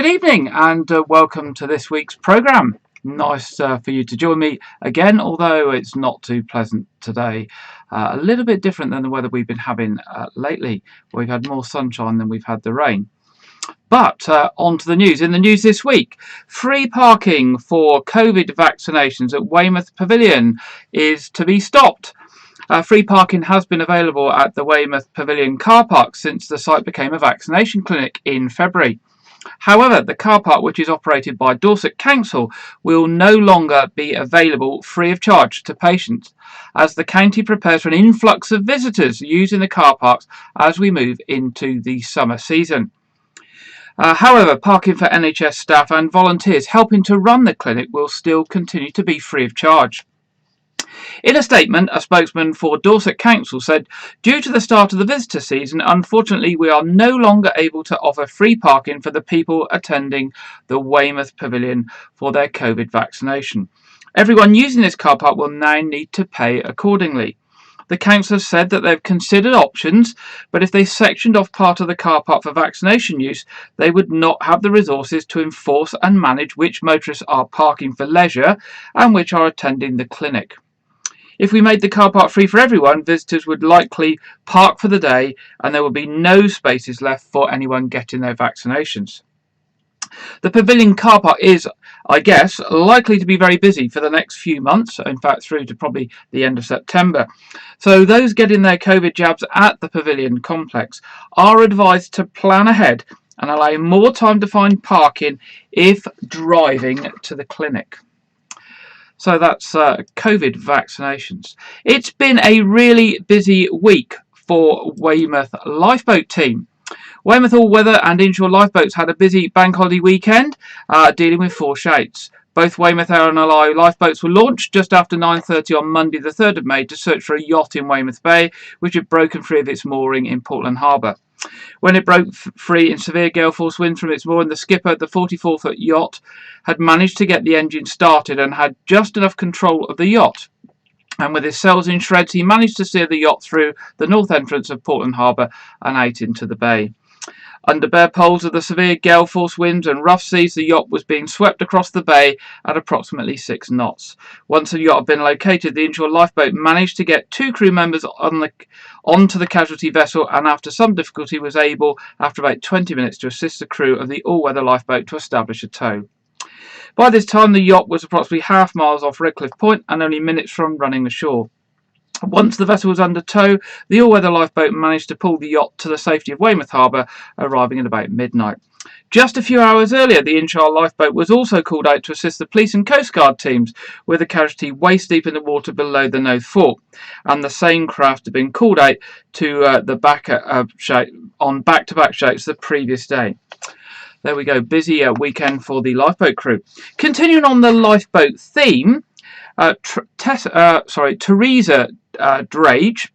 Good evening and welcome to this week's programme. Nice for you to join me again, although it's not too pleasant today. A little bit different than the weather we've been having lately. We've had more sunshine than we've had the rain. But on to the news. In the news this week, free parking for COVID vaccinations at Weymouth Pavilion is to be stopped. Free parking has been available at the Weymouth Pavilion car park since the site became a vaccination clinic in February. However, the car park, which is operated by Dorset Council, will no longer be available free of charge to patients, as the county prepares for an influx of visitors using the car parks as we move into the summer season. However, parking for NHS staff and volunteers helping to run the clinic will still continue to be free of charge. In a statement, a spokesman for Dorset Council said, "Due to the start of the visitor season, unfortunately we are no longer able to offer free parking for the people attending the Weymouth Pavilion for their COVID vaccination. Everyone using this car park will now need to pay accordingly." The council has said that they've considered options, but if they sectioned off part of the car park for vaccination use, they would not have the resources to enforce and manage which motorists are parking for leisure and which are attending the clinic. If we made the car park free for everyone, visitors would likely park for the day and there would be no spaces left for anyone getting their vaccinations. The Pavilion car park is, I guess, likely to be very busy for the next few months, in fact through to probably the end of September. So those getting their COVID jabs at the Pavilion complex are advised to plan ahead and allow more time to find parking if driving to the clinic. So that's COVID vaccinations. It's been a really busy week for Weymouth Lifeboat team. Weymouth All-Weather and Inshore Lifeboats had a busy bank holiday weekend dealing with 4 shouts. Both Weymouth RNLI lifeboats were launched just after 9:30 on Monday the 3rd of May to search for a yacht in Weymouth Bay which had broken free of its mooring in Portland Harbour. When it broke free in severe gale force winds from its mooring, the skipper, the 44-foot yacht, had managed to get the engine started and had just enough control of the yacht. And with his sails in shreds, he managed to steer the yacht through the north entrance of Portland Harbour and out into the bay. Under bare poles of the severe gale force winds and rough seas, the yacht was being swept across the bay at approximately 6 knots. Once the yacht had been located, the inshore lifeboat managed to get 2 crew members onto the casualty vessel and after some difficulty was able, after about 20 minutes, to assist the crew of the all-weather lifeboat to establish a tow. By this time, the yacht was approximately half miles off Redcliffe Point and only minutes from running ashore. Once the vessel was under tow, the all-weather lifeboat managed to pull the yacht to the safety of Weymouth Harbour, arriving at about midnight. Just a few hours earlier, the inshore lifeboat was also called out to assist the police and coast guard teams, with the casualty waist deep in the water below the Nothe Fork, and the same craft had been called out to the on back-to-back shouts the previous day. There we go, busy weekend for the lifeboat crew. Continuing on the lifeboat theme, Teresa Drage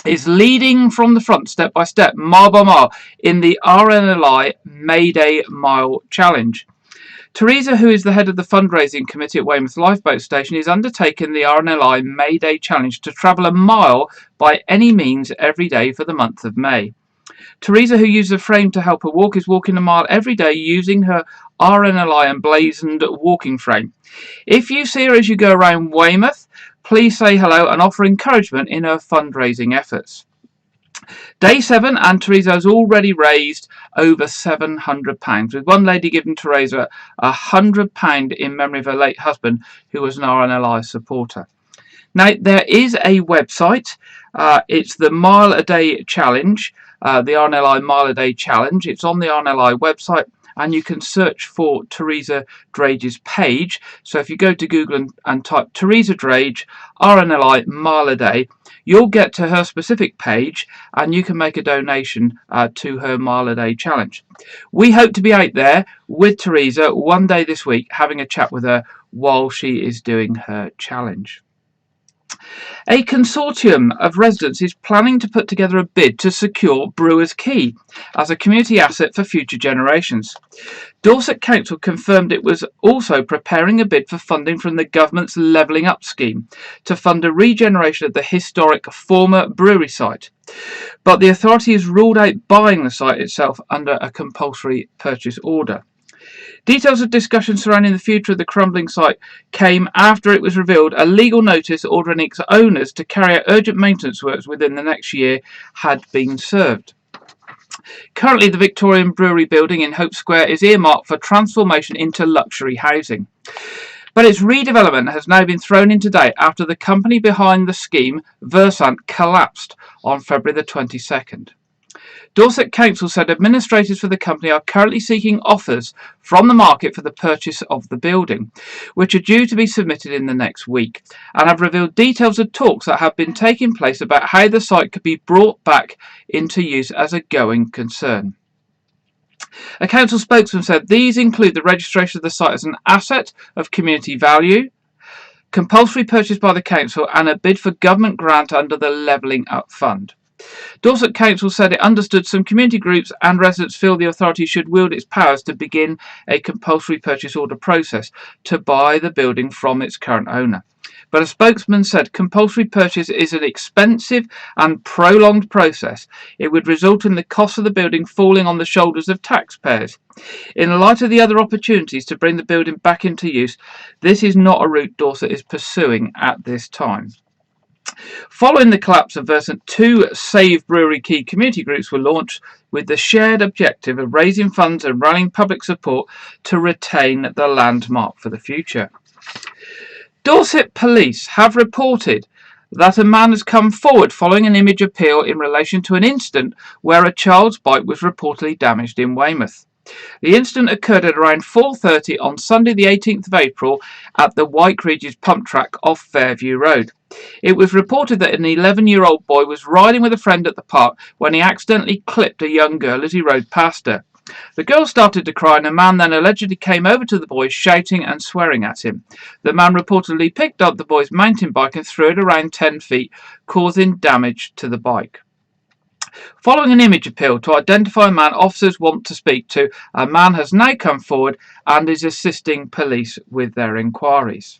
is leading from the front step by step, mile by mile, in the RNLI Mayday Mile Challenge. Teresa, who is the head of the fundraising committee at Weymouth Lifeboat Station, is undertaking the RNLI Mayday Challenge to travel a mile by any means every day for the month of May. Teresa, who uses a frame to help her walk, is walking a mile every day using her RNLI emblazoned walking frame. If you see her as you go around Weymouth, please say hello and offer encouragement in her fundraising efforts. Day 7, and Teresa has already raised over £700, with one lady giving Teresa £100 in memory of her late husband, who was an RNLI supporter. Now, there is a website. It's the Mile a Day Challenge, the RNLI Mile a Day Challenge. It's on the RNLI website, and you can search for Teresa Drage's page. So if you go to Google and type Teresa Drage RNLI Mile a Day, you'll get to her specific page and you can make a donation to her Mile a Day challenge. We hope to be out there with Teresa one day this week, having a chat with her while she is doing her challenge. A consortium of residents is planning to put together a bid to secure Brewers Quay as a community asset for future generations. Dorset Council confirmed it was also preparing a bid for funding from the government's Levelling Up scheme to fund a regeneration of the historic former brewery site. But the authority has ruled out buying the site itself under a compulsory purchase order. Details of discussions surrounding the future of the crumbling site came after it was revealed a legal notice ordering its owners to carry out urgent maintenance works within the next year had been served. Currently, the Victorian Brewery building in Hope Square is earmarked for transformation into luxury housing. But its redevelopment has now been thrown into doubt after the company behind the scheme, Versant, collapsed on February the 22nd. Dorset Council said administrators for the company are currently seeking offers from the market for the purchase of the building, which are due to be submitted in the next week, and have revealed details of talks that have been taking place about how the site could be brought back into use as a going concern. A council spokesman said these include the registration of the site as an asset of community value, compulsory purchase by the council, and a bid for government grant under the Levelling Up Fund. Dorset Council said it understood some community groups and residents feel the authority should wield its powers to begin a compulsory purchase order process to buy the building from its current owner. But a spokesman said compulsory purchase is an expensive and prolonged process. It would result in the cost of the building falling on the shoulders of taxpayers. In light of the other opportunities to bring the building back into use, this is not a route Dorset is pursuing at this time. Following the collapse of Versant, 2 Save Brewery Quay community groups were launched with the shared objective of raising funds and rallying public support to retain the landmark for the future. Dorset Police have reported that a man has come forward following an image appeal in relation to an incident where a child's bike was reportedly damaged in Weymouth. The incident occurred at around 4:30 on Sunday the 18th of April at the WykeRegis pump track off Fairview Road. It was reported that an 11-year-old boy was riding with a friend at the park when he accidentally clipped a young girl as he rode past her. The girl started to cry and a man then allegedly came over to the boy shouting and swearing at him. The man reportedly picked up the boy's mountain bike and threw it around 10 feet, causing damage to the bike. Following an image appeal to identify a man officers want to speak to, a man has now come forward and is assisting police with their inquiries.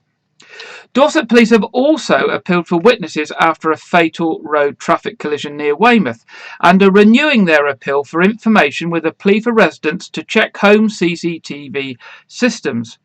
Dorset Police have also appealed for witnesses after a fatal road traffic collision near Weymouth and are renewing their appeal for information with a plea for residents to check home CCTV systems.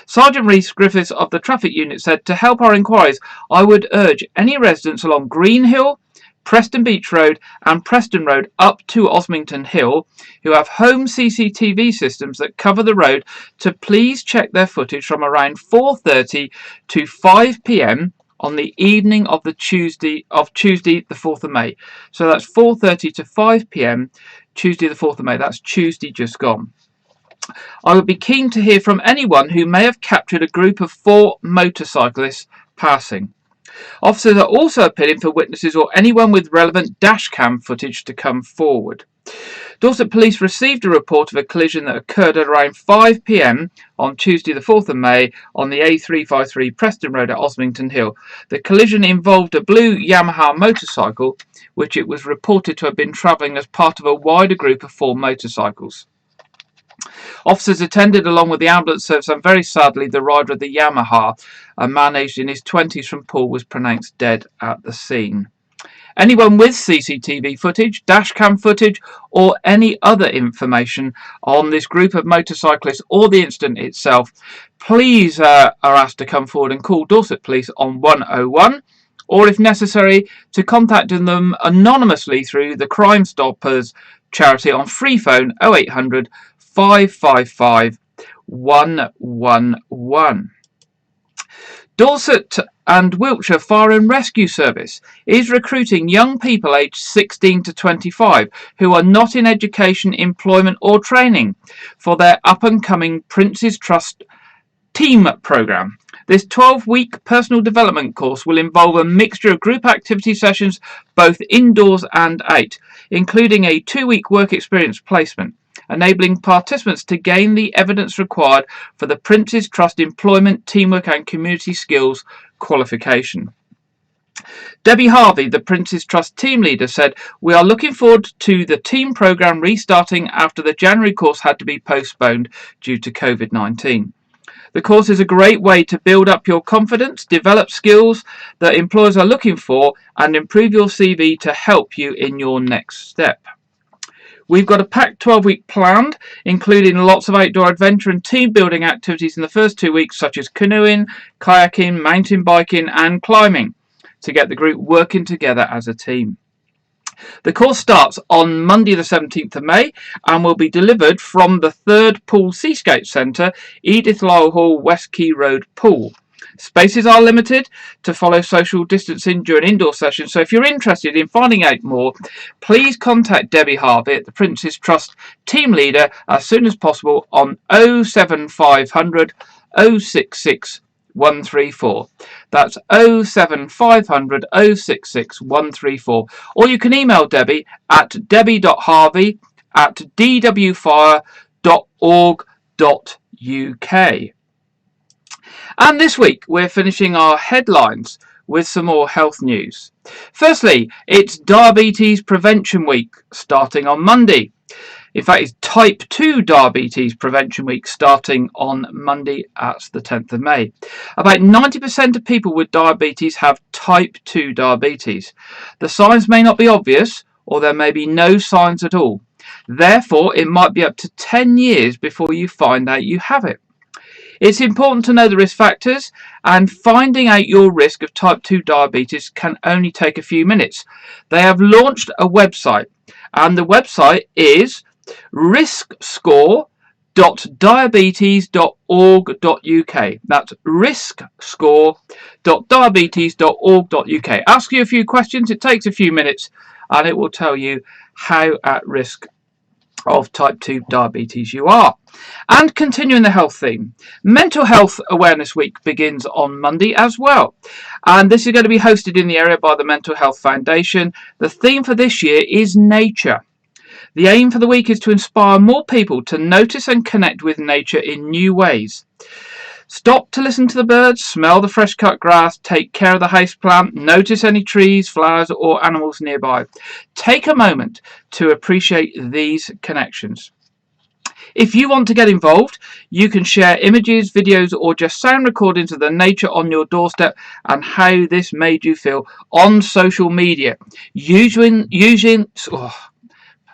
Sergeant Rhys Griffiths of the traffic unit said, "To help our inquiries, I would urge any residents along Green Hill, Preston Beach Road and Preston Road up to Osmington Hill who have home CCTV systems that cover the road to please check their footage from around 4:30 to 5 p.m. on the evening of Tuesday the 4th of May. So that's 4:30 to 5 p.m. Tuesday the 4th of May. That's Tuesday just gone. I would be keen to hear from anyone who may have captured a group of 4 motorcyclists passing. Officers are also appealing for witnesses or anyone with relevant dashcam footage to come forward." Dorset Police received a report of a collision that occurred at around 5 p.m. on Tuesday the 4th of May on the A353 Preston Road at Osmington Hill. The collision involved a blue Yamaha motorcycle, which it was reported to have been travelling as part of a wider group of 4 motorcycles. Officers attended along with the ambulance service and very sadly the rider of the Yamaha, a man aged in his 20s from Poole, was pronounced dead at the scene. Anyone with CCTV footage, dashcam footage or any other information on this group of motorcyclists or the incident itself, please are asked to come forward and call Dorset Police on 101 or if necessary to contact them anonymously through the Crime Stoppers charity on free phone 0800 555 111. Dorset and Wiltshire Fire and Rescue Service is recruiting young people aged 16 to 25 who are not in education, employment or training for their up-and-coming Prince's Trust Team programme. This 12-week personal development course will involve a mixture of group activity sessions both indoors and out, including a 2-week work experience placement, enabling participants to gain the evidence required for the Prince's Trust Employment, Teamwork and Community Skills qualification. Debbie Harvey, the Prince's Trust team leader, said, "We are looking forward to the team programme restarting after the January course had to be postponed due to COVID-19. The course is a great way to build up your confidence, develop skills that employers are looking for and improve your CV to help you in your next step." We've got a packed 12-week planned, including lots of outdoor adventure and team building activities in the first 2 weeks, such as canoeing, kayaking, mountain biking and climbing, to get the group working together as a team. The course starts on Monday the 17th of May and will be delivered from the 3rd Pool Seascape Centre, Edith Lyle Hall, West Quay Road, Poole. Spaces are limited to follow social distancing during indoor sessions, so if you're interested in finding out more, please contact Debbie Harvey, the Prince's Trust team leader, as soon as possible on 07500 066 134. That's 07500 066 134. Or you can email Debbie at debbie.harvey@dwfire.org.uk. And this week we're finishing our headlines with some more health news. Firstly, it's Diabetes Prevention Week starting on Monday. In fact, it's Type 2 Diabetes Prevention Week starting on Monday, that's the 10th of May. About 90% of people with diabetes have Type 2 diabetes. The signs may not be obvious, or there may be no signs at all. Therefore, it might be up to 10 years before you find out you have it. It's important to know the risk factors, and finding out your risk of type 2 diabetes can only take a few minutes. They have launched a website, and the website is riskscore.diabetes.org.uk. That's riskscore.diabetes.org.uk. Ask you a few questions, it takes a few minutes, and it will tell you how at risk of type 2 diabetes you are. And continuing the health theme, Mental Health Awareness Week begins on Monday as well, and this is going to be hosted in the area by the Mental Health Foundation. The theme for this year is nature. The aim for the week is to inspire more people to notice and connect with nature in new ways. Stop to listen to the birds, smell the fresh cut grass, take care of the houseplant, notice any trees, flowers or animals nearby. Take a moment to appreciate these connections. If you want to get involved, you can share images, videos or just sound recordings of the nature on your doorstep and how this made you feel on social media. Using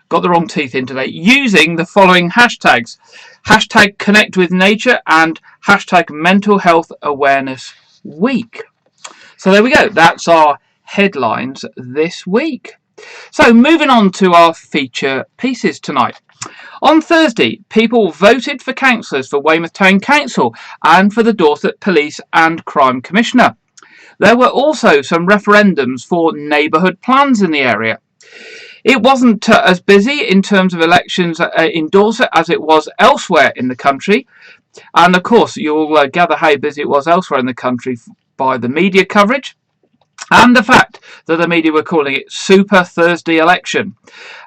got the wrong teeth in today. Using the following hashtags: hashtag Connect with Nature and hashtag Mental Health Awareness Week. So there we go. That's our headlines this week. So moving on to our feature pieces tonight. On Thursday, people voted for councillors for Weymouth Town Council and for the Dorset Police and Crime Commissioner. There were also some referendums for neighbourhood plans in the area. It wasn't as busy in terms of elections in Dorset as it was elsewhere in the country. And of course, you'll gather how busy it was elsewhere in the country by the media coverage and the fact that the media were calling it Super Thursday Election.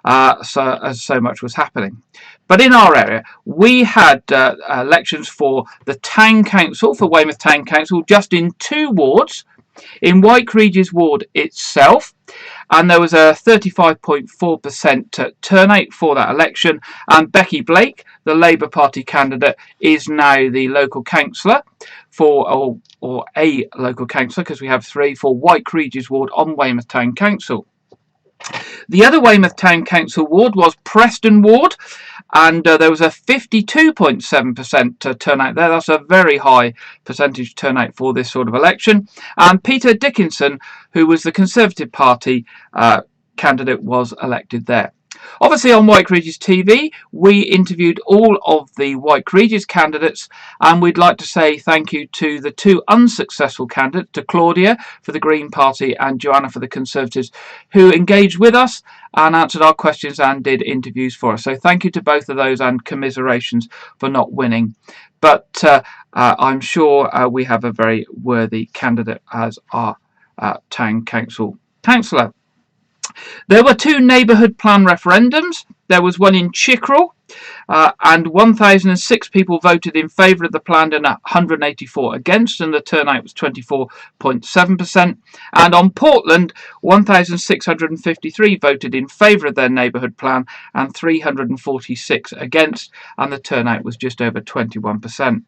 So much was happening. But in our area, we had elections for the Town Council, for Weymouth Town Council, just in 2 wards. In WykeRegis ward itself, and there was a 35.4% turnout for that election, and Becky Blake, the Labour Party candidate, is now the local councillor for, or a local councillor, because we have 3 for WykeRegis ward on Weymouth Town Council. The other Weymouth Town Council ward was Preston ward, and there was a 52.7% turnout there. That's a very high percentage turnout for this sort of election. And Peter Dickinson, who was the Conservative Party candidate, was elected there. Obviously on WykeRegis TV, we interviewed all of the WykeRegis candidates, and we'd like to say thank you to the 2 unsuccessful candidates, to Claudia for the Green Party and Joanna for the Conservatives, who engaged with us and answered our questions and did interviews for us. So thank you to both of those, and commiserations for not winning. But I'm sure we have a very worthy candidate as our town council councillor. There were 2 neighbourhood plan referendums. There was one in Chickerell, and 1,006 people voted in favour of the plan and 184 against, and the turnout was 24.7%. And on Portland, 1,653 voted in favour of their neighbourhood plan and 346 against, and the turnout was just over 21%.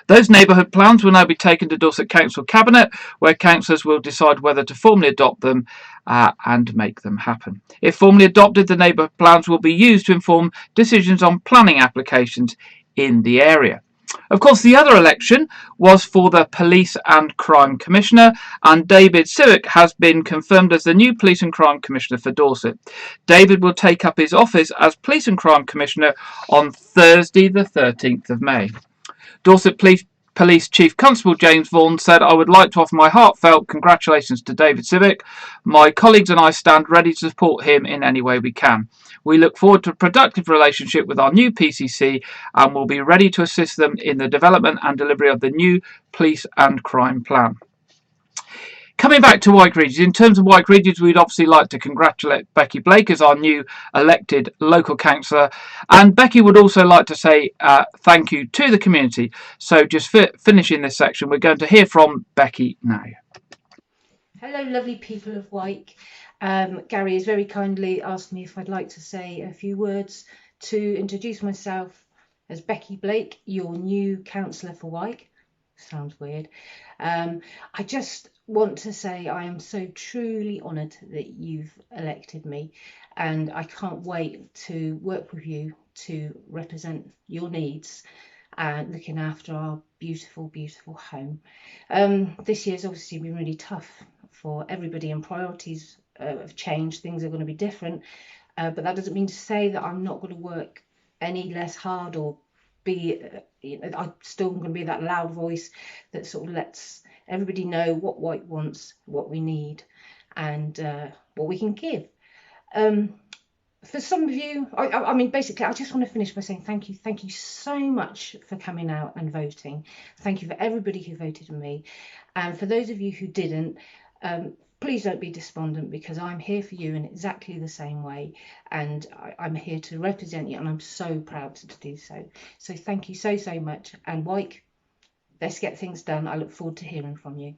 Those neighbourhood plans will now be taken to Dorset Council Cabinet, where councillors will decide whether to formally adopt them and make them happen. If formally adopted, the neighbourhood plans will be used to inform decisions on planning applications in the area. Of course, the other election was for the Police and Crime Commissioner, and David Civic has been confirmed as the new Police and Crime Commissioner for Dorset. David will take up his office as Police and Crime Commissioner on Thursday, the 13th of May. Dorset Police Chief Constable James Vaughan said, "I would like to offer my heartfelt congratulations to David Civic. My colleagues and I stand ready to support him in any way we can. We look forward to a productive relationship with our new PCC and will be ready to assist them in the development and delivery of the new Police and Crime Plan." Coming back to WykeRegis, in terms of WykeRegis, we'd obviously like to congratulate Becky Blake as our new elected local councillor, and Becky would also like to say thank you to the community. So just finishing this section, we're going to hear from Becky now. Hello, lovely people of Wyke. Gary has very kindly asked me if I'd like to say a few words to introduce myself as Becky Blake, your new councillor for Wyke. Sounds weird. I just want to say I am so truly honoured that you've elected me, and I can't wait to work with you to represent your needs and looking after our beautiful, beautiful home. This year's obviously been really tough for everybody, and priorities have changed. Things are going to be different, but that doesn't mean to say that I'm not going to work any less hard or be, I'm still going to be that loud voice that sort of lets everybody know what Wyke wants, what we need, and what we can give. For some of you, I mean, basically, I just want to finish by saying thank you so much for coming out and voting. Thank you for everybody who voted for me, and for those of you who didn't, please don't be despondent, because I'm here for you in exactly the same way, and I'm here to represent you, and I'm so proud to do so. So thank you so much, and Wyke, let's get things done. I look forward to hearing from you.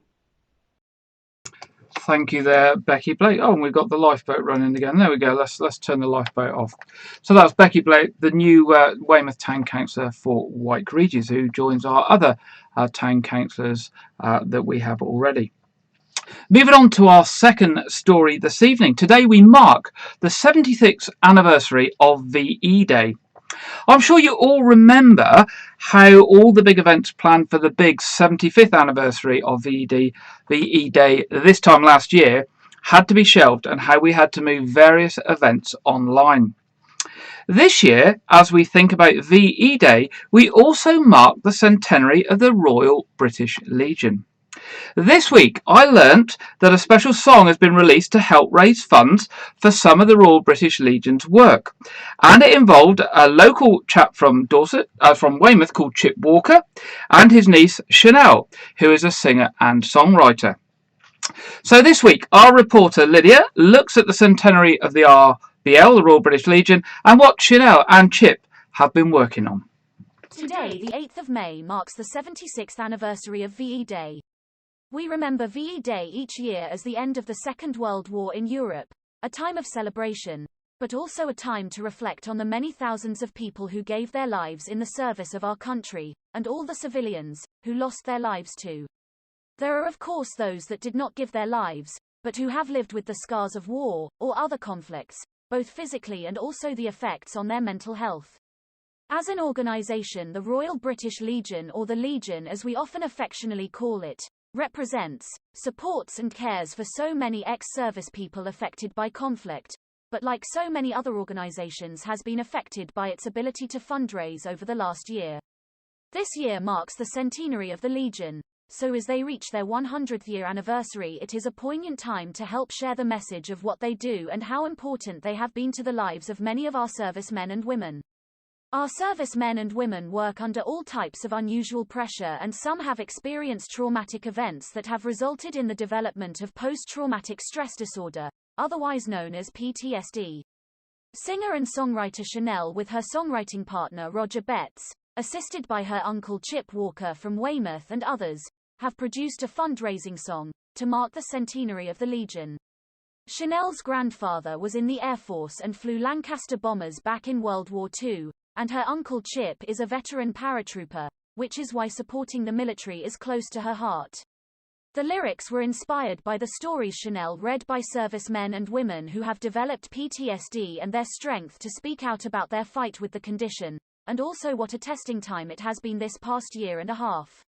Thank you there, Becky Blake. Oh, and we've got the lifeboat running again. There we go. Let's turn the lifeboat off. So that's Becky Blake, the new Weymouth Town Councillor for WykeRegis, who joins our other town councillors that we have already. Moving on to our second story this evening. Today we mark the 76th anniversary of VE Day. I'm sure you all remember how all the big events planned for the big 75th anniversary of VE Day this time last year had to be shelved, and how we had to move various events online. This year, as we think about VE Day, we also mark the centenary of the Royal British Legion. This week I learnt that a special song has been released to help raise funds for some of the Royal British Legion's work, and it involved a local chap from from Weymouth called Chip Walker, and his niece Chanel, who is a singer and songwriter. So this week our reporter Lydia looks at the centenary of the RBL, the Royal British Legion, and what Chanel and Chip have been working on. Today, the 8th of May, marks the 76th anniversary of VE Day. We remember VE Day each year as the end of the Second World War in Europe, a time of celebration, but also a time to reflect on the many thousands of people who gave their lives in the service of our country, and all the civilians who lost their lives too. There are of course those that did not give their lives, but who have lived with the scars of war, or other conflicts, both physically and also the effects on their mental health. As an organisation, the Royal British Legion, or the Legion as we often affectionately call it, represents, supports and cares for so many ex-service people affected by conflict, but like so many other organisations has been affected by its ability to fundraise over the last year. This year marks the centenary of the Legion, so as they reach their 100th year anniversary, it is a poignant time to help share the message of what they do and how important they have been to the lives of many of our servicemen and women. Our servicemen and women work under all types of unusual pressure, and some have experienced traumatic events that have resulted in the development of post-traumatic stress disorder, otherwise known as PTSD. Singer and songwriter Chanel, with her songwriting partner Roger Betts, assisted by her uncle Chip Walker from Weymouth and others, have produced a fundraising song to mark the centenary of the Legion. Chanel's grandfather was in the Air Force and flew Lancaster bombers back in World War II, and her uncle Chip is a veteran paratrooper, which is why supporting the military is close to her heart. The lyrics were inspired by the stories Chanel read by servicemen and women who have developed PTSD and their strength to speak out about their fight with the condition, and also what a testing time it has been this past year and a half.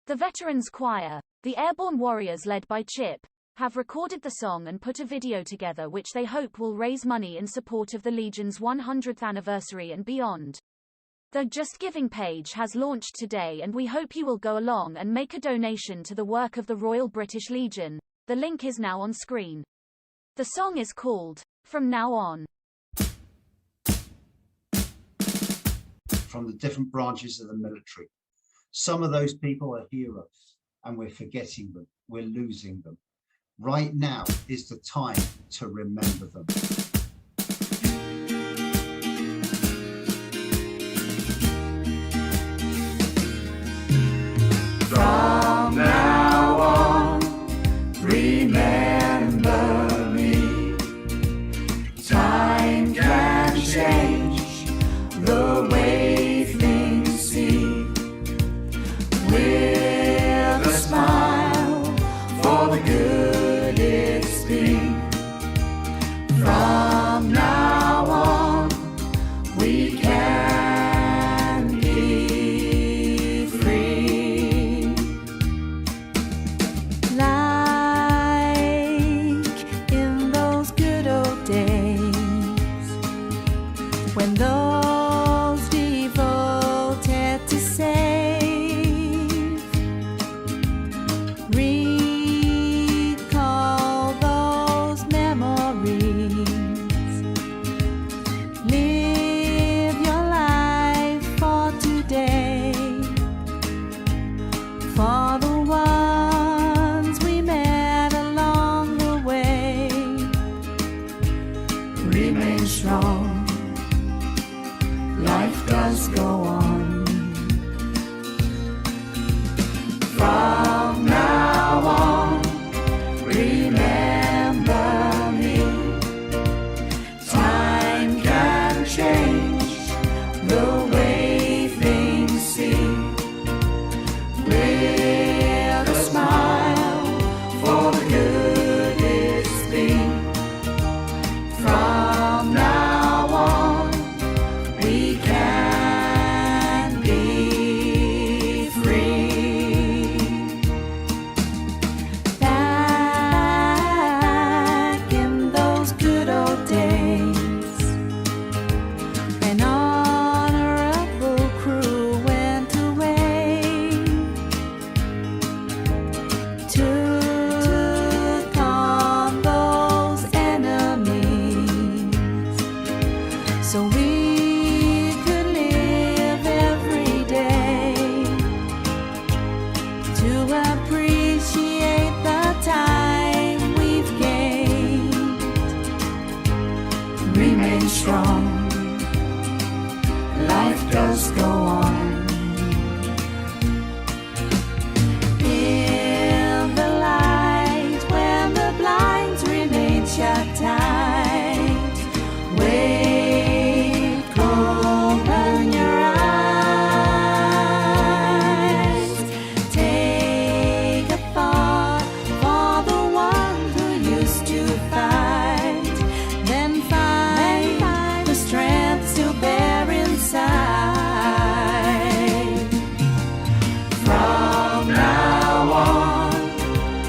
The Veterans Choir, the Airborne Warriors led by Chip, have recorded the song and put a video together which they hope will raise money in support of the Legion's 100th anniversary and beyond. The Just Giving page has launched today and we hope you will go along and make a donation to the work of the Royal British Legion. The link is now on screen. The song is called From Now On. From the different branches of the military. Some of those people are heroes and we're forgetting them, we're losing them. Right now is the time to remember them. From now on, remember me. Time can change the way things seem. With a smile for the good it's been. From now on, we can be free. Like in those good old days, when those devoted to save recall those memories. Live your life for today, for the ones we met along the way. Remain strong, life does go on. From now on, remember me. Time can change the way things seem. With a smile for the good it's been. From now on, we can be free. Back in those good old days, an honorable crew went away, took on those enemies, so we could live every day to appreciate the time we've gained. Remain strong, life does go on. In the light, when the blinds remain shut tight, wake, open your eyes. Take a thought for the one who used to fight, then find the strength to bear inside. From now on,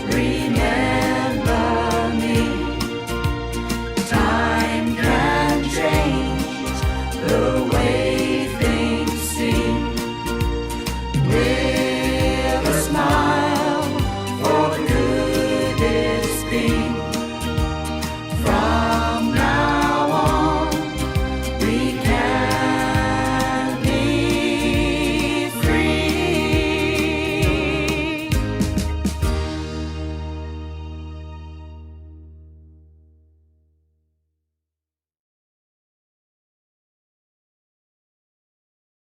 remember me. Time can change the way things seem. With a smile for the good it's been. From now on, we can be free.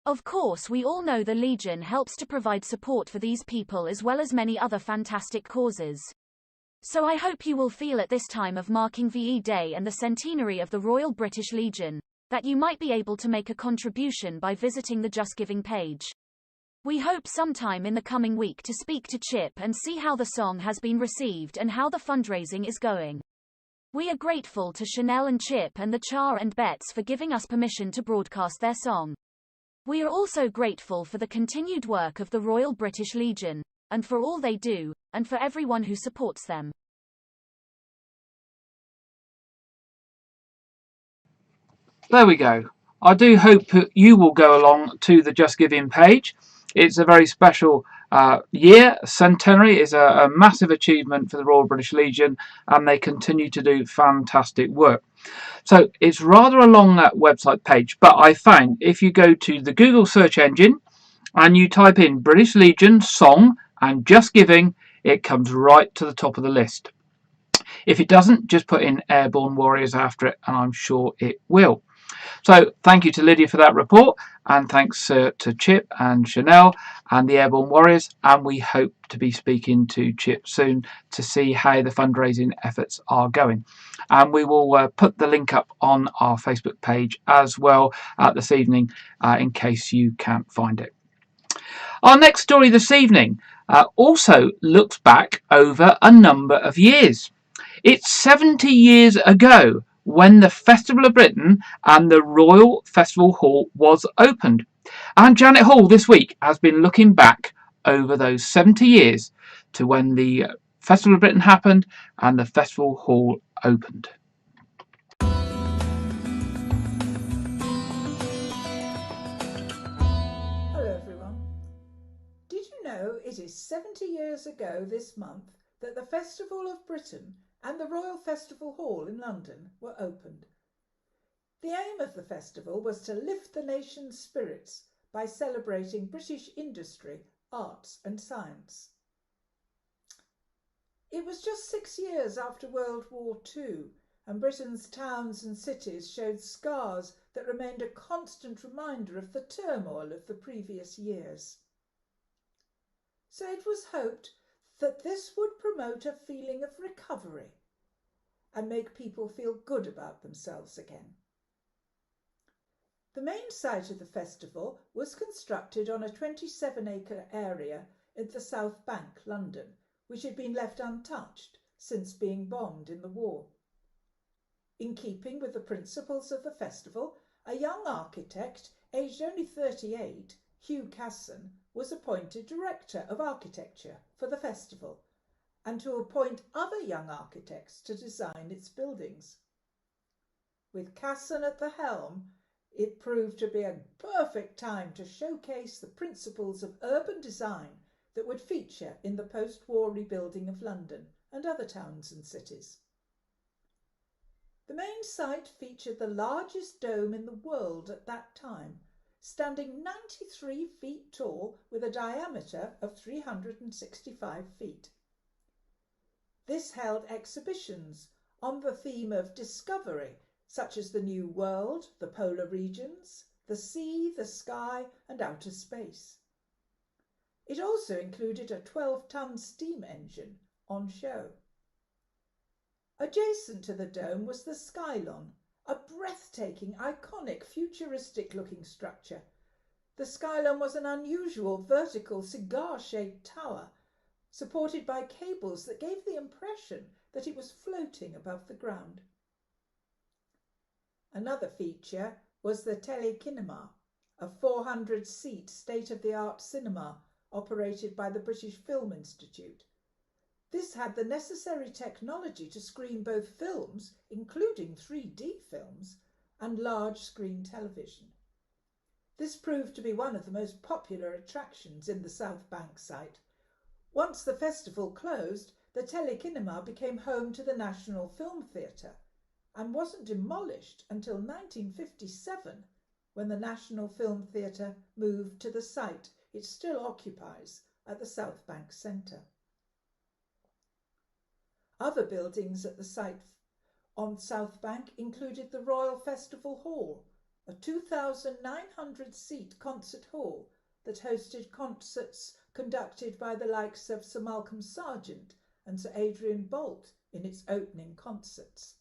Of course, we all know the Legion helps to provide support for these people as well as many other fantastic causes. So I hope you will feel at this time of marking VE Day and the centenary of the Royal British Legion, that you might be able to make a contribution by visiting the Just Giving page. We hope sometime in the coming week to speak to Chip and see how the song has been received and how the fundraising is going. We are grateful to Chanel and Chip and the Char and Bets for giving us permission to broadcast their song. We are also grateful for the continued work of the Royal British Legion, and for all they do, and for everyone who supports them. There we go. I do hope you will go along to the Just Giving page. It's a very special year. Centenary is a massive achievement for the Royal British Legion, and they continue to do fantastic work. So it's rather a long website page, but I found if you go to the Google search engine and you type in British Legion song and Just Giving, it comes right to the top of the list. If it doesn't, just put in Airborne Warriors after it, and I'm sure it will. So thank you to Lydia for that report, and thanks to Chip and Chanel and the Airborne Warriors, and we hope to be speaking to Chip soon to see how the fundraising efforts are going. And we will put the link up on our Facebook page as well this evening in case you can't find it. Our next story this evening also looks back over a number of years. It's 70 years ago when the Festival of Britain and the Royal Festival Hall was opened. And Janet Hall this week has been looking back over those 70 years to when the Festival of Britain happened and the Festival Hall opened. Hello everyone. Did you know it is 70 years ago this month that the Festival of Britain and the Royal Festival Hall in London were opened? The aim of the festival was to lift the nation's spirits by celebrating British industry, arts and science. It was just 6 years after World War II, and Britain's towns and cities showed scars that remained a constant reminder of the turmoil of the previous years. So it was hoped that this would promote a feeling of recovery and make people feel good about themselves again. The main site of the festival was constructed on a 27-acre area in the South Bank, London, which had been left untouched since being bombed in the war. In keeping with the principles of the festival, a young architect, aged only 38, Hugh Casson, was appointed Director of Architecture for the festival and to appoint other young architects to design its buildings. With Casson at the helm, it proved to be a perfect time to showcase the principles of urban design that would feature in the post-war rebuilding of London and other towns and cities. The main site featured the largest dome in the world at that time, standing 93 feet tall with a diameter of 365 feet. This held exhibitions on the theme of discovery, such as the New World, the polar regions, the sea, the sky, and outer space. It also included a 12-ton steam engine on show. Adjacent to the dome was the Skylon, a breathtaking, iconic, futuristic-looking structure. The Skylon was an unusual vertical cigar-shaped tower, supported by cables that gave the impression that it was floating above the ground. Another feature was the Telecinema, a 400-seat state-of-the-art cinema operated by the British Film Institute. This had the necessary technology to screen both films, including 3D films, and large-screen television. This proved to be one of the most popular attractions in the South Bank site. Once the festival closed, the Telecinema became home to the National Film Theatre and wasn't demolished until 1957, when the National Film Theatre moved to the site it still occupies at the South Bank Centre. Other buildings at the site on South Bank included the Royal Festival Hall, a 2,900-seat concert hall that hosted concerts conducted by the likes of Sir Malcolm Sargent and Sir Adrian Boult in its opening concerts.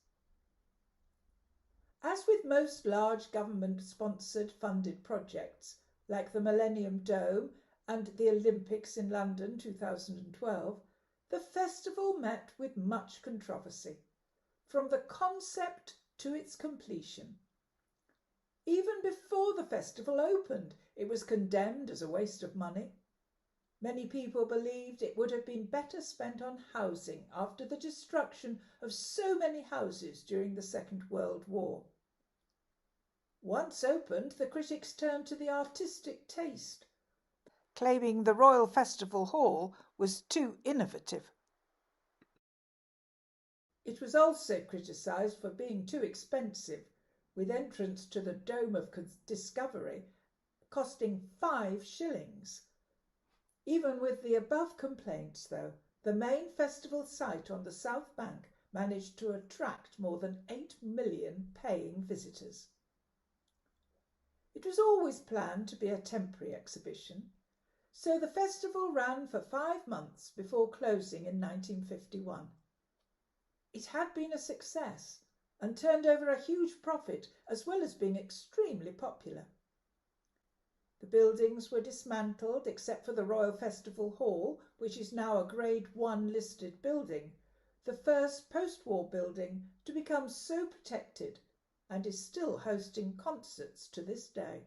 As with most large government-sponsored funded projects, like the Millennium Dome and the Olympics in London 2012, the festival met with much controversy, from the concept to its completion. Even before the festival opened, it was condemned as a waste of money. Many people believed it would have been better spent on housing after the destruction of so many houses during the Second World War. Once opened, the critics turned to the artistic taste, claiming the Royal Festival Hall was too innovative. It was also criticised for being too expensive, with entrance to the Dome of Discovery costing 5 shillings. Even with the above complaints, though, the main festival site on the South Bank managed to attract more than 8 million paying visitors. It was always planned to be a temporary exhibition, so the festival ran for 5 months before closing in 1951. It had been a success and turned over a huge profit, as well as being extremely popular. The buildings were dismantled except for the Royal Festival Hall, which is now a Grade 1 listed building, the first post-war building to become so protected, and is still hosting concerts to this day.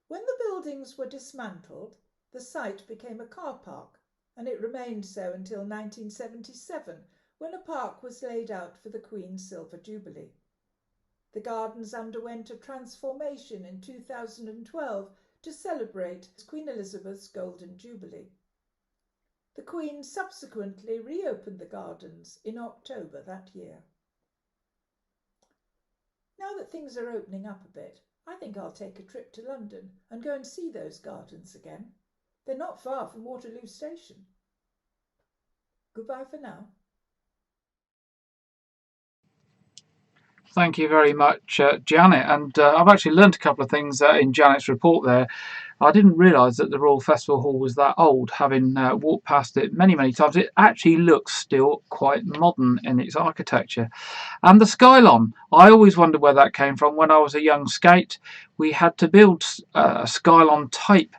When the buildings were dismantled, the site became a car park, and it remained so until 1977, when a park was laid out for the Queen's Silver Jubilee. The gardens underwent a transformation in 2012 to celebrate Queen Elizabeth's Golden Jubilee. The Queen subsequently reopened the gardens in October that year. Now that things are opening up a bit, I think I'll take a trip to London and go and see those gardens again. They're not far from Waterloo Station. Goodbye for now. Thank you very much, Janet. And I've actually learnt a couple of things in Janet's report there. I didn't realise that the Royal Festival Hall was that old, having walked past it many, many times. It actually looks still quite modern in its architecture. And the skylon, I always wondered where that came from. When I was a young skate, we had to build a skylon type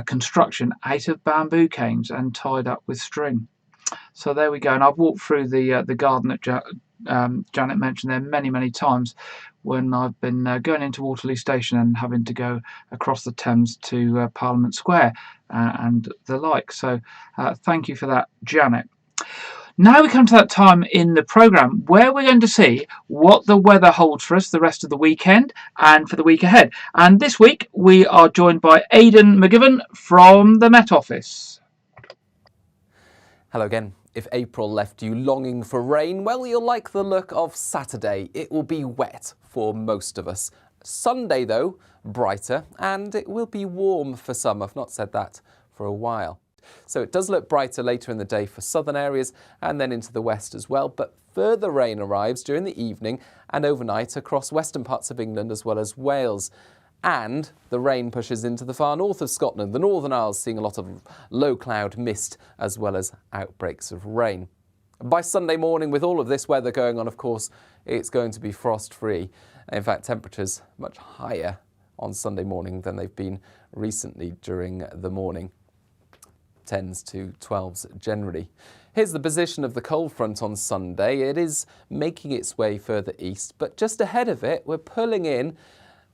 construction out of bamboo canes and tied up with string. So there we go. And I've walked through the garden that Janet mentioned there many, many times when I've been going into Waterloo Station and having to go across the Thames to Parliament Square and the like. So thank you for that, Janet. Now we come to that time in the programme where we're going to see what the weather holds for us the rest of the weekend and for the week ahead. And this week we are joined by Aidan McGivern from the Met Office. Hello again. If April left you longing for rain, well, you'll like the look of Saturday. It will be wet for most of us. Sunday, though, brighter, and it will be warm for some. I've not said that for a while. So it does look brighter later in the day for southern areas and then into the west as well, but further rain arrives during the evening and overnight across western parts of England as well as Wales. And the rain pushes into the far north of Scotland. The Northern Isles seeing a lot of low cloud mist as well as outbreaks of rain. By Sunday morning, with all of this weather going on, of course, it's going to be frost-free. In fact, temperatures much higher on Sunday morning than they've been recently during the morning. 10s to 12s generally. Here's the position of the cold front on Sunday. It is making its way further east, but just ahead of it, we're pulling in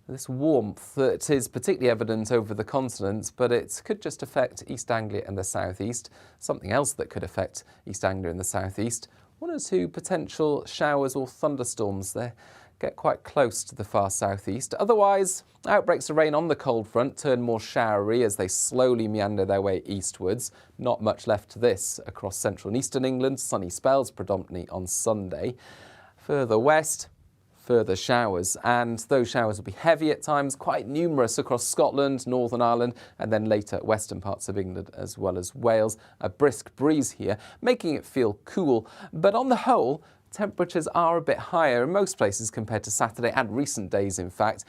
this warmth that is particularly evident over the continent, but it could just affect East Anglia and the southeast. Something else that could affect East Anglia and the southeast, 1 or 2 potential showers or thunderstorms. They get quite close to the far southeast. Otherwise, outbreaks of rain on the cold front turn more showery as they slowly meander their way eastwards. Not much left to this across central and eastern England. Sunny spells predominantly on Sunday. Further west, further showers, and those showers will be heavy at times, quite numerous across Scotland, Northern Ireland, and then later western parts of England as well as Wales. A brisk breeze here, making it feel cool, but on the whole, temperatures are a bit higher in most places compared to Saturday and recent days, in fact.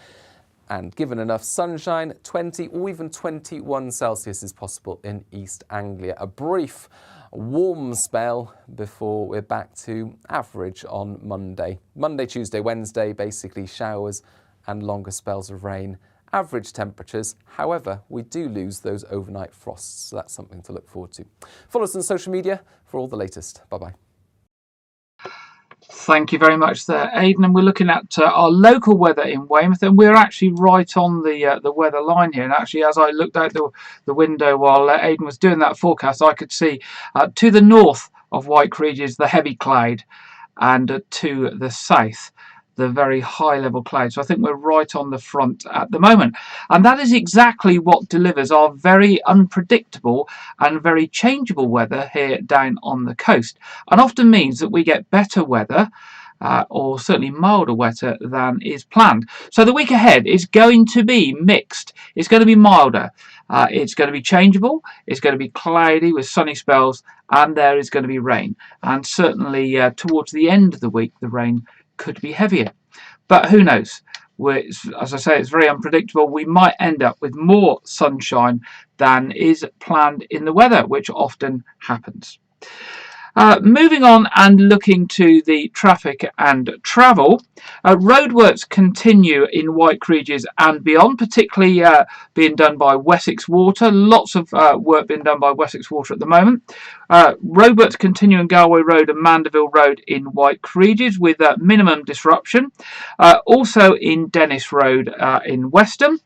And given enough sunshine, 20 or even 21 Celsius is possible in East Anglia. A brief warm spell before we're back to average on Monday. Monday, Tuesday, Wednesday, basically showers and longer spells of rain average temperatures. However, we do lose those overnight frosts, so that's something to look forward to. Follow us on social media for all the latest. Bye-bye. Thank you very much there, Aidan. And we're looking at our local weather in Weymouth, and we're actually right on the weather line here. And actually, as I looked out the window while Aidan was doing that forecast, I could see to the north of WykeRegis the heavy cloud, and to the south the very high level cloud. So I think we're right on the front at the moment, and that is exactly what delivers our very unpredictable and very changeable weather here down on the coast, and often means that we get better weather or certainly milder weather than is planned. So the week ahead is going to be mixed. It's going to be milder, it's going to be changeable, it's going to be cloudy with sunny spells, and there is going to be rain, and certainly towards the end of the week the rain could be heavier, but who knows. As I say, it's very unpredictable. We might end up with more sunshine than is planned in the weather, which often happens. Moving on and looking to the traffic and travel, roadworks continue in WykeRegis and beyond, particularly being done by Wessex Water. Lots of work being done by Wessex Water at the moment. Roadworks continue in Galway Road and Mandeville Road in WykeRegis with minimum disruption. Also in Dennis Road in Weston.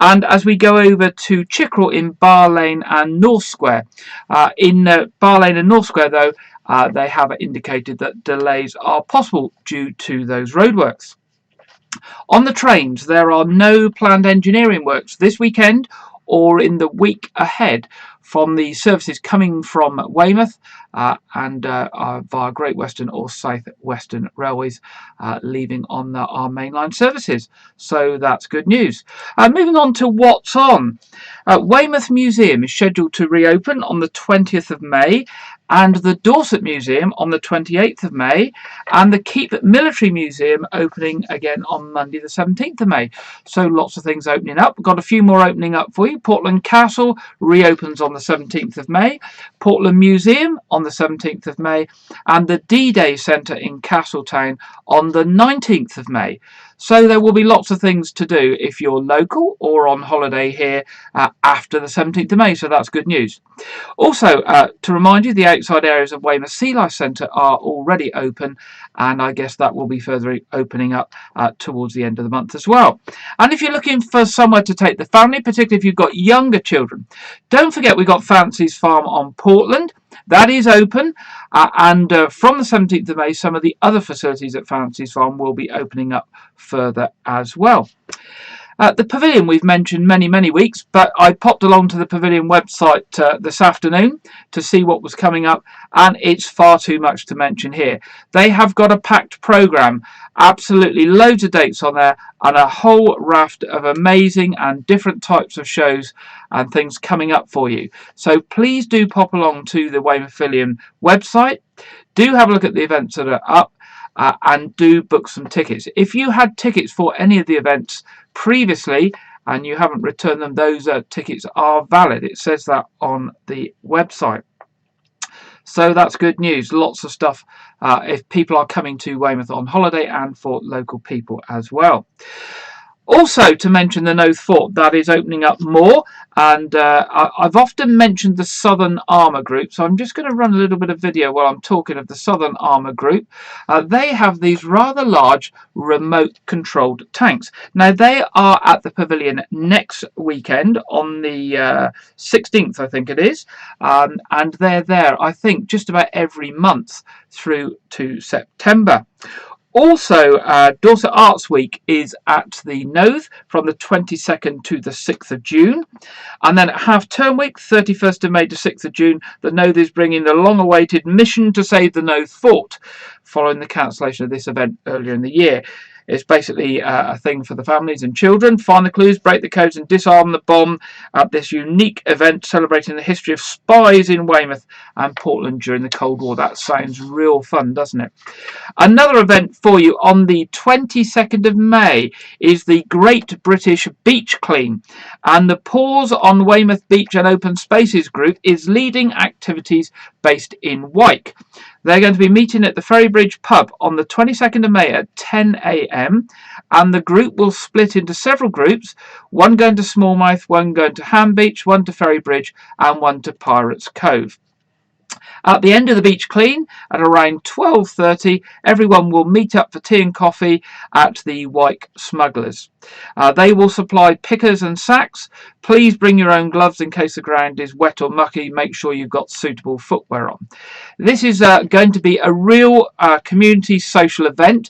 And as we go over to Chickerell in Bar Lane and North Square, in Bar Lane and North Square though, they have indicated that delays are possible due to those roadworks. On the trains, there are no planned engineering works this weekend or in the week ahead from the services coming from Weymouth and via Great Western or South Western Railways leaving on our mainline services. So that's good news. Moving on to what's on. Weymouth Museum is scheduled to reopen on the 20th of May, and the Dorset Museum on the 28th of May, and the Keep Military Museum opening again on Monday the 17th of May. So lots of things opening up. We've got a few more opening up for you. Portland Castle reopens on the 17th of May, Portland Museum on the 17th of May, and the D-Day Centre in Castletown on the 19th of May. So there will be lots of things to do if you're local or on holiday here after the 17th of May, so that's good news. Also, to remind you, the outside areas of Weymouth Sea Life Centre are already open, and I guess that will be further opening up towards the end of the month as well. And if you're looking for somewhere to take the family, particularly if you've got younger children, don't forget we've got Fancy's Farm on Portland. That is open, and from the 17th of May, some of the other facilities at Fancy's Farm will be opening up further as well. The Pavilion we've mentioned many weeks, but I popped along to the Pavilion website this afternoon to see what was coming up, and it's far too much to mention here. They have got a packed programme, absolutely loads of dates on there, and a whole raft of amazing and different types of shows and things coming up for you. So please do pop along to the Weymouth Pavilion website. Do have a look at the events that are up. And do book some tickets. If you had tickets for any of the events previously and you haven't returned them, those tickets are valid. It says that on the website. So that's good news. Lots of stuff if people are coming to Weymouth on holiday and for local people as well. Also, to mention the Noath Fort, that is opening up more, and I've often mentioned the Southern Armour Group, so I'm just going to run a little bit of video while I'm talking of the Southern Armour Group. They have these rather large remote-controlled tanks. Now, they are at the Pavilion next weekend on the 16th, I think it is, and they're there, I think, just about every month through to September. Also, Dorset Arts Week is at the Noath from the 22nd to the 6th of June. And then at Half-Term Week, 31st of May to 6th of June, the Noath is bringing the long-awaited Mission to Save the Noath Fort, following the cancellation of this event earlier in the year. It's basically a thing for the families and children. Find the clues, break the codes and disarm the bomb at this unique event celebrating the history of spies in Weymouth and Portland during the Cold War. That sounds real fun, doesn't it? Another event for you on the 22nd of May is the Great British Beach Clean. And the Pause on Weymouth Beach and Open Spaces group is leading activities based in Wyke. They're going to be meeting at the Ferrybridge pub on the 22nd of May at 10 a.m. and the group will split into several groups, one going to Smallmouth, one going to Ham Beach, one to Ferrybridge and one to Pirates Cove. At the end of the beach clean, at around 12:30, everyone will meet up for tea and coffee at the Wyke Smugglers. They will supply pickers and sacks. Please bring your own gloves in case the ground is wet or mucky. Make sure you've got suitable footwear on. This is going to be a real community social event.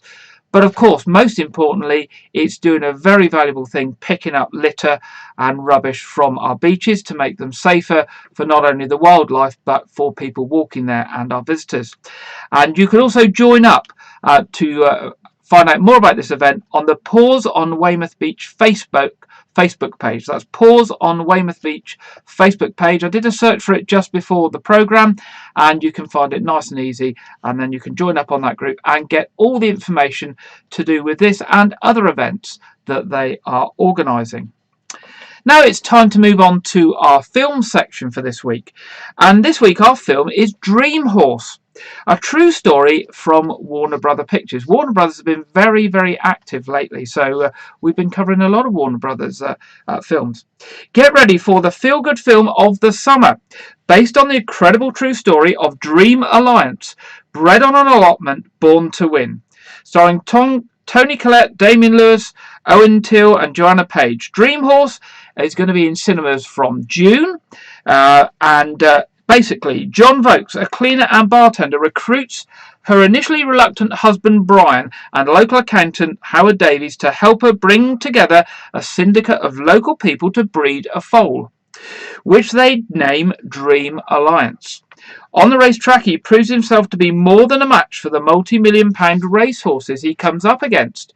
But of course, most importantly, it's doing a very valuable thing, picking up litter and rubbish from our beaches to make them safer for not only the wildlife, but for people walking there and our visitors. And you can also join up to find out more about this event on the Pause on Weymouth Beach Facebook page. That's Pause on Weymouth Beach Facebook page. I did a search for it just before the programme and you can find it nice and easy, and then you can join up on that group and get all the information to do with this and other events that they are organising. Now it's time to move on to our film section for this week, and this week our film is Dream Horse, a true story from Warner Brother Pictures. Warner Brothers have been very, very active lately, so we've been covering a lot of Warner Brothers films. Get ready for the feel-good film of the summer, based on the incredible true story of Dream Alliance, bred on an allotment, born to win. Starring Toni Collette, Damien Lewis, Owen Teale and Joanna Page. Dream Horse is going to be in cinemas from June, basically, John Vokes, a cleaner and bartender, recruits her initially reluctant husband Brian and local accountant Howard Davies to help her bring together a syndicate of local people to breed a foal, which they name Dream Alliance. On the racetrack, he proves himself to be more than a match for the multi-million-pound racehorses he comes up against.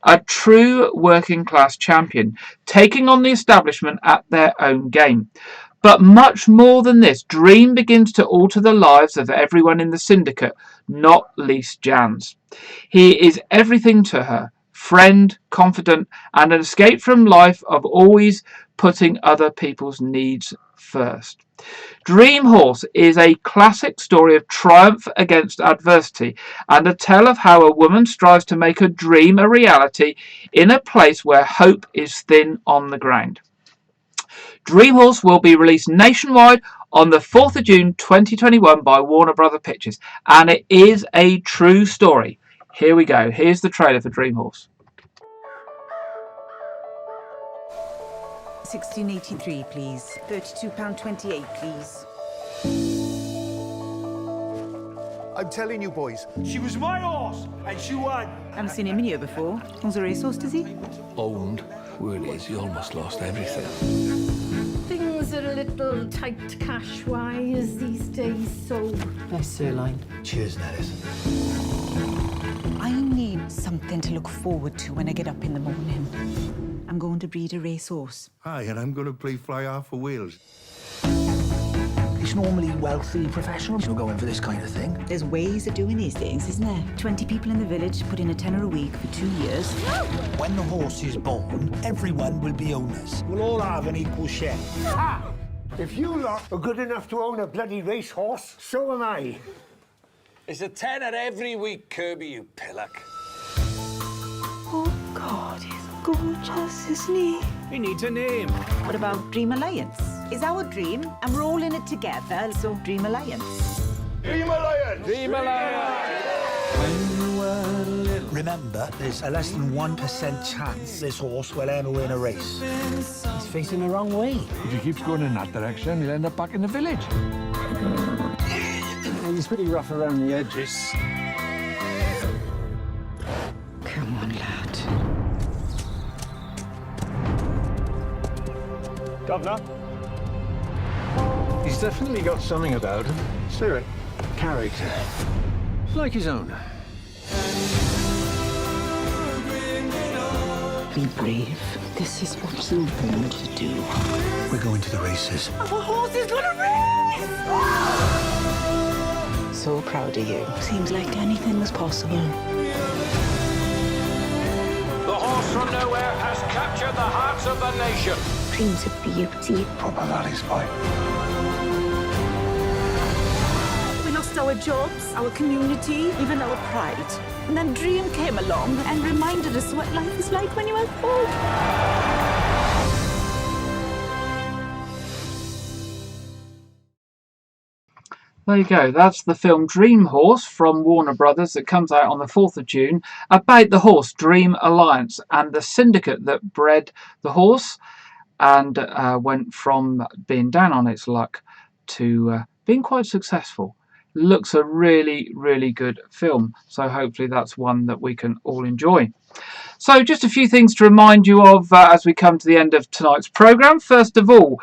A true working-class champion, taking on the establishment at their own game. But much more than this, Dream begins to alter the lives of everyone in the syndicate, not least Jan's. He is everything to her, friend, confidant, and an escape from life of always putting other people's needs first. Dream Horse is a classic story of triumph against adversity and a tale of how a woman strives to make her dream a reality in a place where hope is thin on the ground. Dream Horse will be released nationwide on the 4th of June 2021 by Warner Brother Pictures, and it is a true story. Here we go. Here's the trailer for Dream Horse. 1683, please. £32.28, please. I'm telling you, boys, she was my horse, and she won. Haven't seen him in here before. Owns a racehorse, does he? Owned? Word is, he almost lost everything. Things are a little tight cash-wise these days, so... Nice sirloin. Cheers, Nellis. I need something to look forward to when I get up in the morning. I'm going to breed a racehorse. Aye, and I'm going to play fly half for Wales. It's normally wealthy professionals who go in for this kind of thing. There's ways of doing these things, isn't there? 20 people in the village put in a tenner a week for 2 years. When the horse is born, everyone will be owners. We'll all have an equal share. Ha! If you lot are good enough to own a bloody racehorse, so am I. It's a tenner every week, Kirby, you pillock. Oh, God, he's gorgeous, isn't he? He needs a name. What about Dream Alliance? It's our dream, and we're all in it together, so Dream Alliance. Dream Alliance! Dream Alliance! Remember, there's a less than 1% chance this horse will ever win a race. He's facing the wrong way. If he keeps going in that direction, he'll end up back in the village. He's pretty rough around the edges. Come on, lad. Governor? He's definitely got something about him. Spirit, character. Like his own. Be brave. This is what you're born to do. We're going to the races. Our horse is gonna race! So proud of you. Seems like anything was possible. The horse from nowhere has captured the hearts of the nation. Dreams of beauty. Proper laddie's fight. We lost our jobs, our community, even our pride. And then Dream came along and reminded us what life is like when you have hope. There you go. That's the film Dream Horse from Warner Brothers that comes out on the 4th of June, about the horse Dream Alliance and the syndicate that bred the horse and went from being down on its luck to being quite successful. Looks a really, really good film. So hopefully that's one that we can all enjoy. So just a few things to remind you of as we come to the end of tonight's programme. First of all,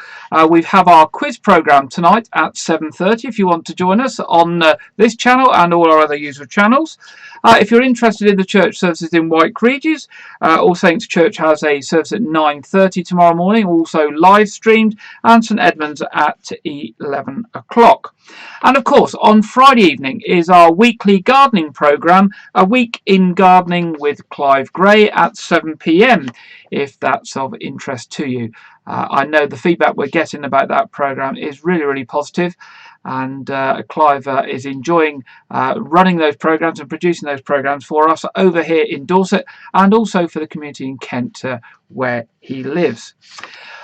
we have our quiz programme tonight at 7:30 if you want to join us on this channel and all our other usual channels. If you're interested in the church services in WykeRegis, All Saints Church has a service at 9:30 tomorrow morning, also live streamed, and St Edmunds at 11 o'clock. And of course, on Friday evening is our weekly gardening programme, A Week in Gardening with Clive Gray at 7 p.m, if that's of interest to you. I know the feedback we're getting about that programme is really, really positive, and Clive is enjoying running those programmes and producing those programmes for us over here in Dorset and also for the community in Kent where he lives.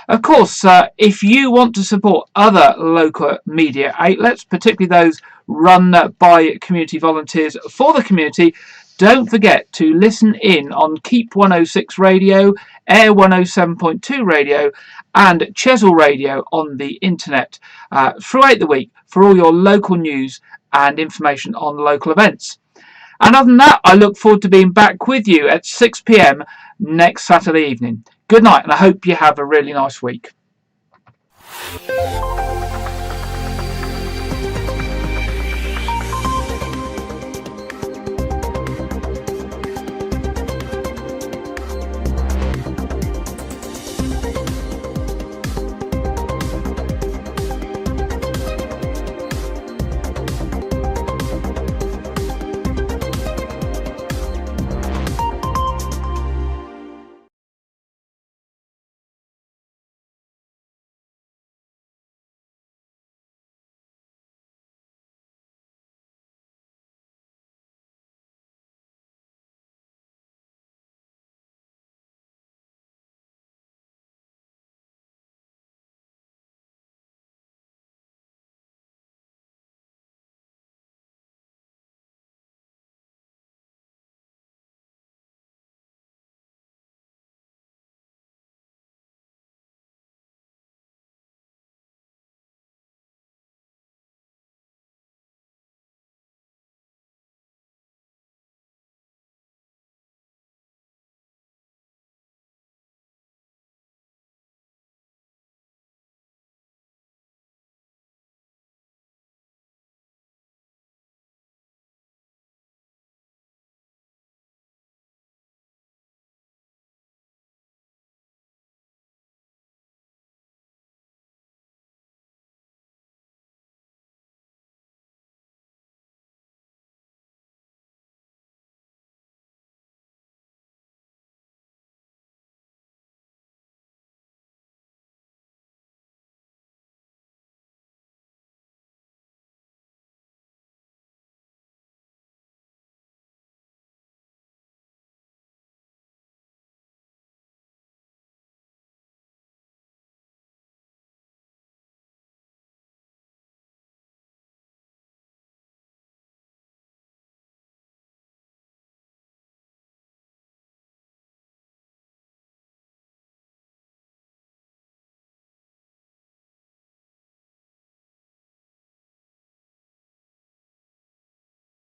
Of course, if you want to support other local media outlets, particularly those run by community volunteers for the community, don't forget to listen in on Keep 106 Radio, Air 107.2 Radio and Chesil Radio on the internet throughout the week for all your local news and information on local events. And other than that, I look forward to being back with you at 6 p.m. next Saturday evening. Good night, and I hope you have a really nice week.